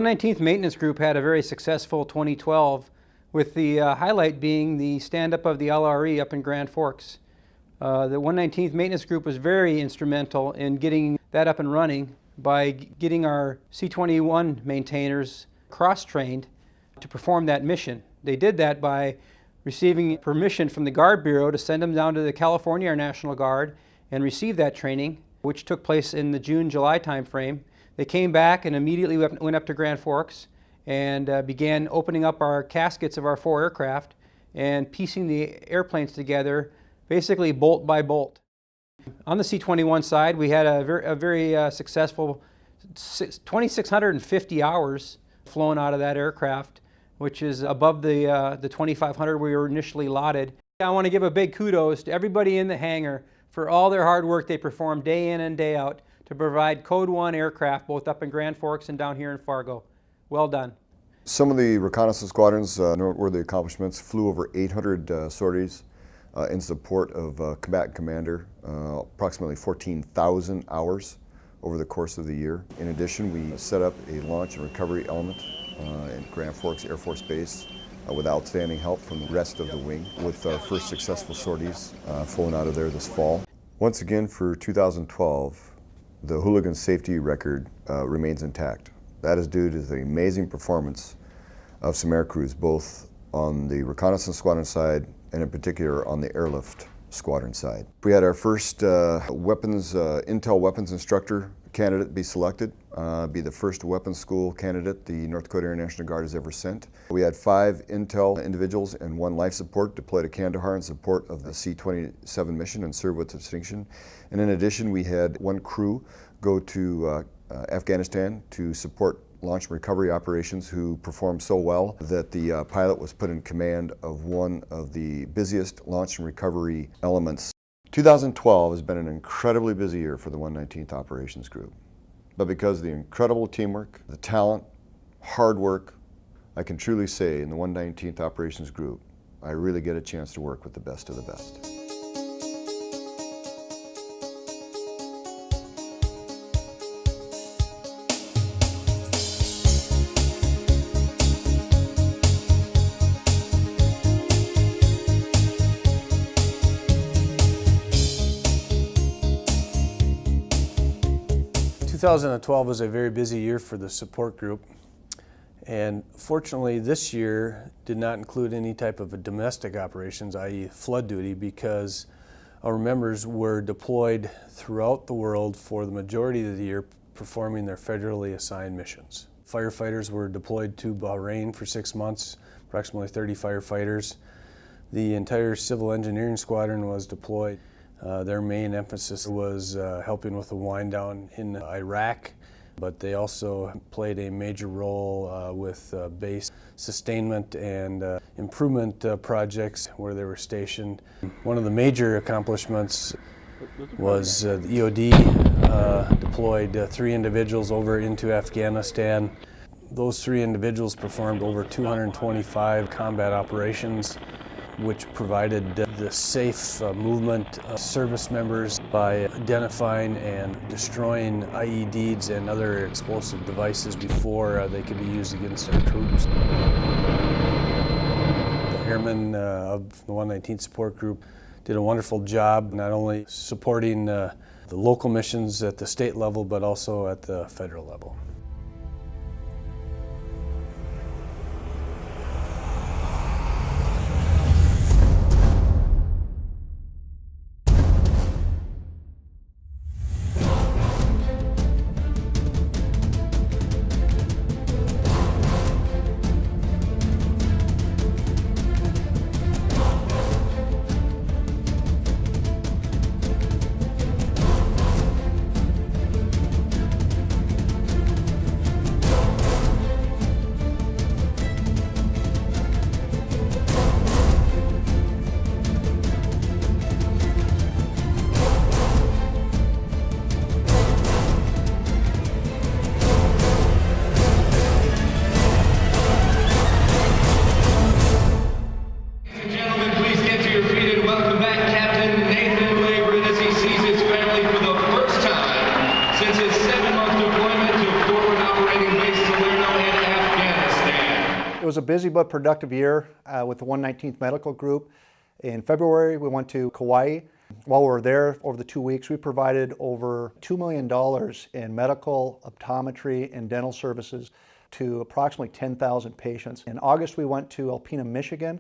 119th Maintenance Group had a very successful 2012, with the highlight being the stand-up of the LRE up in Grand Forks. The 119th Maintenance Group was very instrumental in getting that up and running by getting our C-21 maintainers cross-trained to perform that mission. They did that by receiving permission from the Guard Bureau to send them down to the California National Guard and receive that training, which took place in the June-July timeframe. They came back and immediately went up to Grand Forks and began opening up our caskets of our 4 aircraft and piecing the airplanes together basically bolt by bolt. On the C-21 side, we had a very successful 2,650 hours flown out of that aircraft, which is above the 2,500 we were initially allotted. I want to give a big kudos to everybody in the hangar for all their hard work they performed day in and day out to provide Code 1 aircraft both up in Grand Forks and down here in Fargo. Well done. Some of the reconnaissance squadrons' noteworthy accomplishments: flew over 800 sorties in support of combatant commander, approximately 14,000 hours over the course of the year. In addition, we set up a launch and recovery element in Grand Forks Air Force Base with outstanding help from the rest of the wing, with our first successful sorties flown out of there this fall. Once again, for 2012, the Hooligans safety record remains intact. That is due to the amazing performance of some air crews, both on the reconnaissance squadron side and in particular on the airlift squadron side. We had our first intel weapons instructor candidate be selected, be the first weapons school candidate the North Dakota National Guard has ever sent. We had 5 intel individuals and 1 life support deployed to Kandahar in support of the C-27 mission and serve with distinction. And in addition, we had 1 crew go to Afghanistan to support launch and recovery operations, who performed so well that the pilot was put in command of one of the busiest launch and recovery elements. 2012 has been an incredibly busy year for the 119th Operations Group. But because of the incredible teamwork, the talent, hard work, I can truly say in the 119th Operations Group, I really get a chance to work with the best of the best. 2012 was a very busy year for the support group, and fortunately this year did not include any type of a domestic operations, i.e. flood duty, because our members were deployed throughout the world for the majority of the year performing their federally assigned missions. Firefighters were deployed to Bahrain for 6 months, approximately 30 firefighters. The entire civil engineering squadron was deployed. Their main emphasis was helping with the wind down in Iraq, but they also played a major role with base sustainment and improvement projects where they were stationed. One of the major accomplishments was the EOD deployed 3 individuals over into Afghanistan. Those 3 individuals performed over 225 combat operations, which provided the safe movement of service members by identifying and destroying IEDs and other explosive devices before they could be used against our troops. The airmen of the 119th Support Group did a wonderful job, not only supporting the local missions at the state level, but also at the federal level. It was a busy but productive year with the 119th Medical Group. In February, we went to Kauai. While we were there over the 2 weeks, we provided over $2 million in medical, optometry, and dental services to approximately 10,000 patients. In August, we went to Alpena, Michigan,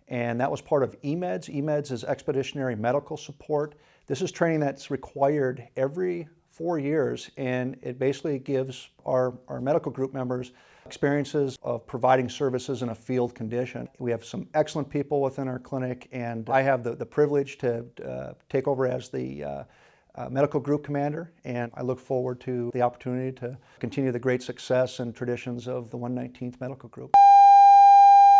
and that was part of EMEDS. EMEDS is Expeditionary Medical Support. This is training that's required every 4 years, and it basically gives our medical group members experiences of providing services in a field condition. We have some excellent people within our clinic, and I have the privilege to take over as the medical group commander, and I look forward to the opportunity to continue the great success and traditions of the 119th Medical Group.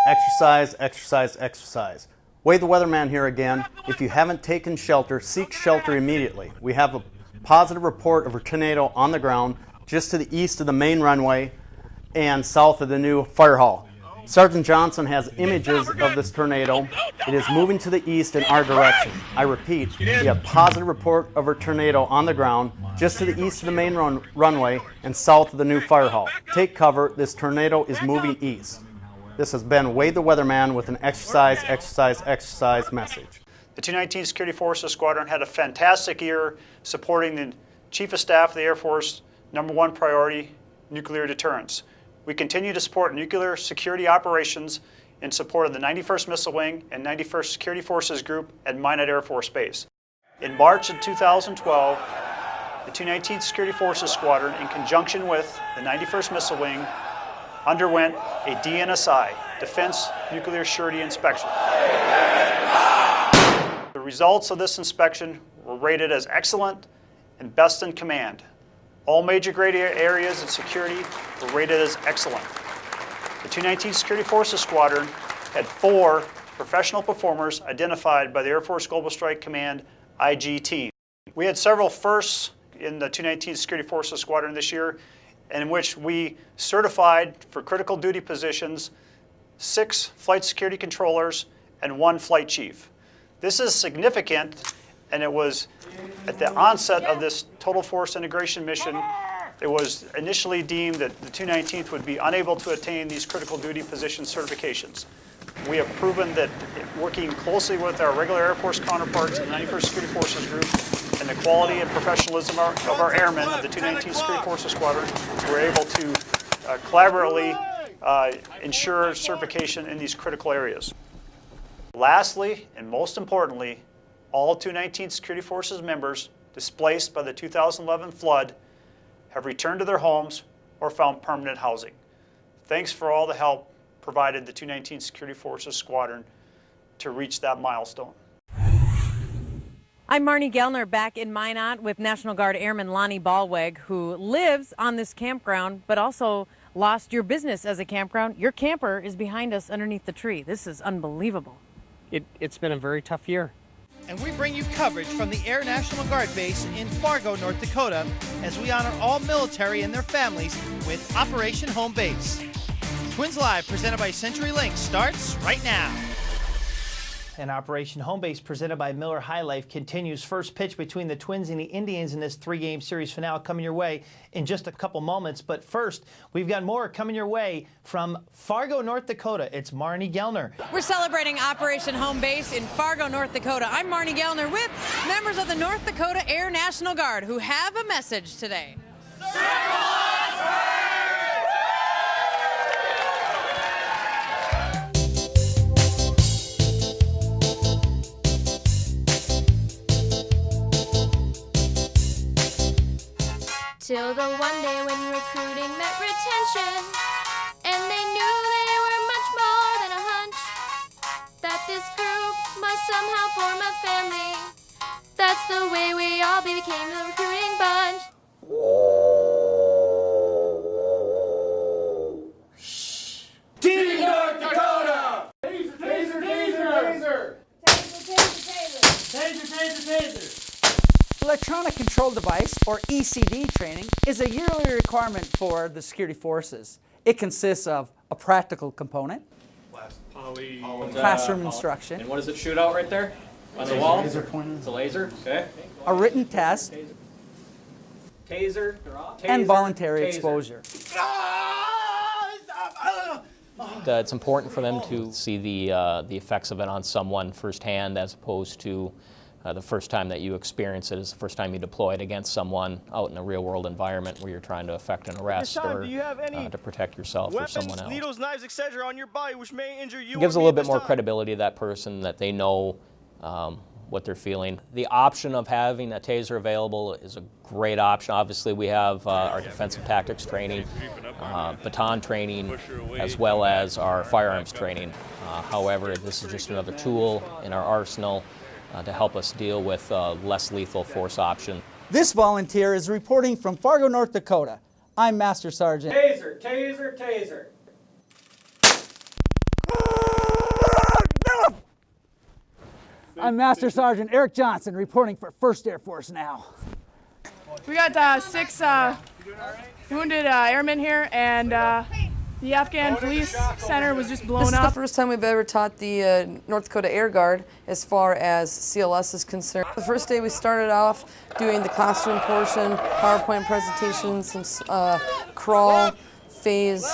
Exercise, exercise, exercise. Wade the Weatherman here again. If you haven't taken shelter, seek shelter immediately. We have a positive report of a tornado on the ground just to the east of the main runway and south of the new fire hall. Sergeant Johnson has images of this tornado. It is moving to the east in our direction. I repeat, we have positive report of a tornado on the ground just to the east of the main runway and south of the new fire hall. Take cover. This tornado is moving east. This has been Wade the Weatherman with an exercise, exercise, exercise message. The 219th Security Forces Squadron had a fantastic year supporting the Chief of Staff of the Air Force, #1 priority, nuclear deterrence. We continue to support nuclear security operations in support of the 91st Missile Wing and 91st Security Forces Group at Minot Air Force Base. In March of 2012, the 219th Security Forces Squadron, in conjunction with the 91st Missile Wing, underwent a DNSI, Defense Nuclear Surety Inspection. The results of this inspection were rated as excellent and best in command. All major grade areas of security were rated as excellent. The 219th Security Forces Squadron had 4 professional performers identified by the Air Force Global Strike Command IG team. We had several firsts in the 219th Security Forces Squadron this year, in which we certified for critical duty positions 6 flight security controllers and 1 flight chief. This is significant, and it was at the onset of this total force integration mission. It was initially deemed that the 219th would be unable to attain these critical duty position certifications. We have proven that working closely with our regular Air Force counterparts in the 91st Security Forces Group and the quality and professionalism of our airmen of the 219th Security Forces Squadron, we're able to collaboratively ensure certification in these critical areas. Lastly, and most importantly, all 219th Security Forces members displaced by the 2011 flood have returned to their homes or found permanent housing. Thanks for all the help provided the 219th Security Forces Squadron to reach that milestone. I'm Marnie Gellner back in Minot with National Guard Airman Lonnie Ballweg, who lives on this campground but also lost your business as a campground. Your camper is behind us underneath the tree. This is unbelievable. It's been a very tough year. And we bring you coverage from the Air National Guard base in Fargo, North Dakota, as we honor all military and their families with Operation Home Base. Twins Live, presented by CenturyLink, starts right now. And Operation Home Base, presented by Miller High Life, continues. First pitch between the Twins and the Indians in this 3-game series finale coming your way in just a couple moments. But first, we've got more coming your way from Fargo, North Dakota. It's Marnie Gellner. We're celebrating Operation Home Base in Fargo, North Dakota. I'm Marnie Gellner with members of the North Dakota Air National Guard who have a message today. Till the one day when recruiting met retention, and they knew they were much more than a hunch, that this group must somehow form a family. That's the way we all became the recruiting bunch. Team North Dakota! Taser, taser, taser! Taser! Taser, taser, taser! Taser, taser, taser! Electronic Control Device, or ECD training, is a yearly requirement for the security forces. It consists of a practical component, classroom instruction, And what does it shoot out right there? On the wall? laser pointer, It's a laser, okay. a written test, Taser, and voluntary taser. exposure. it's important for them to see the effects of it on someone firsthand, as opposed to the first time that you experience it is the first time you deploy it against someone out in a real-world environment where you're trying to effect an arrest or to protect yourself or someone else. Needles, knives, etc. on your body which may injure you. It gives a little bit more credibility to that person, that they know what they're feeling. The option of having a taser available is a great option. Obviously, we have our defensive tactics training, baton training, as well as our firearms training. However, this is just another tool in our arsenal to help us deal with less lethal force option. This volunteer is reporting from Fargo, North Dakota. I'm Master Sergeant. Taser, taser, taser. I'm Master Sergeant Eric Johnson, reporting for 1st Air Force now. We got 6 wounded airmen here, and the Afghan Police Center was just blown up. This is the first time we've ever taught the North Dakota Air Guard as far as CLS is concerned. The first day we started off doing the classroom portion, PowerPoint presentations, some crawl, phase,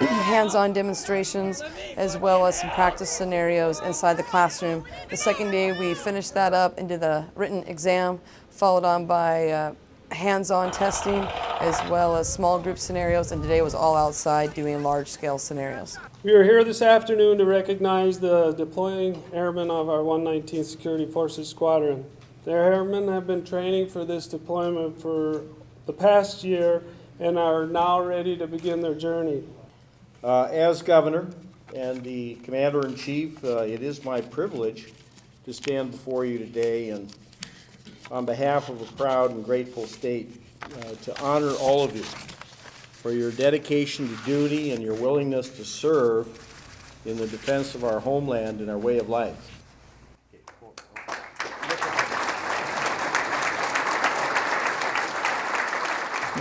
hands-on demonstrations, as well as some practice scenarios inside the classroom. The second day we finished that up and did the written exam, followed on by hands-on testing, as well as small group scenarios, and today was all outside doing large-scale scenarios. We are here this afternoon to recognize the deploying airmen of our 119th Security Forces Squadron. The airmen have been training for this deployment for the past year and are now ready to begin their journey. As Governor and the Commander-in-Chief, it is my privilege to stand before you today and on behalf of a proud and grateful state to honor all of you for your dedication to duty and your willingness to serve in the defense of our homeland and our way of life.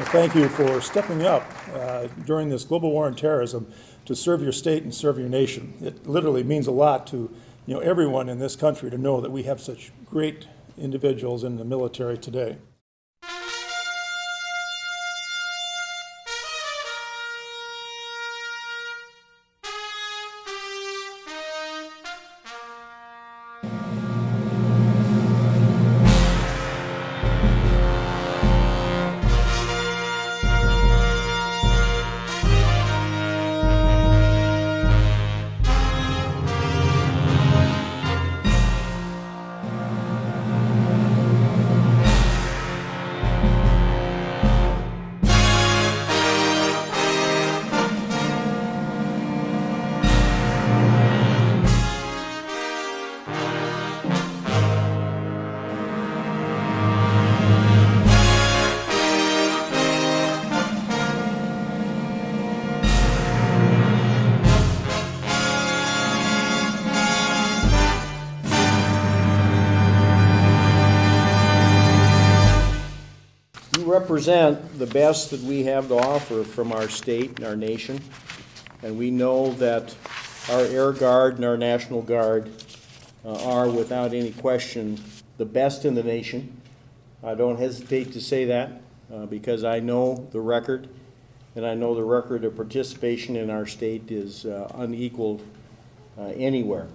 Thank you for stepping up during this global war on terrorism to serve your state and serve your nation. It literally means a lot to everyone in this country to know that we have such great individuals in the military today. Represent the best that we have to offer from our state and our nation, and we know that our Air Guard and our National Guard are without any question the best in the nation. I don't hesitate to say that because I know the record, and I know the record of participation in our state is unequaled anywhere.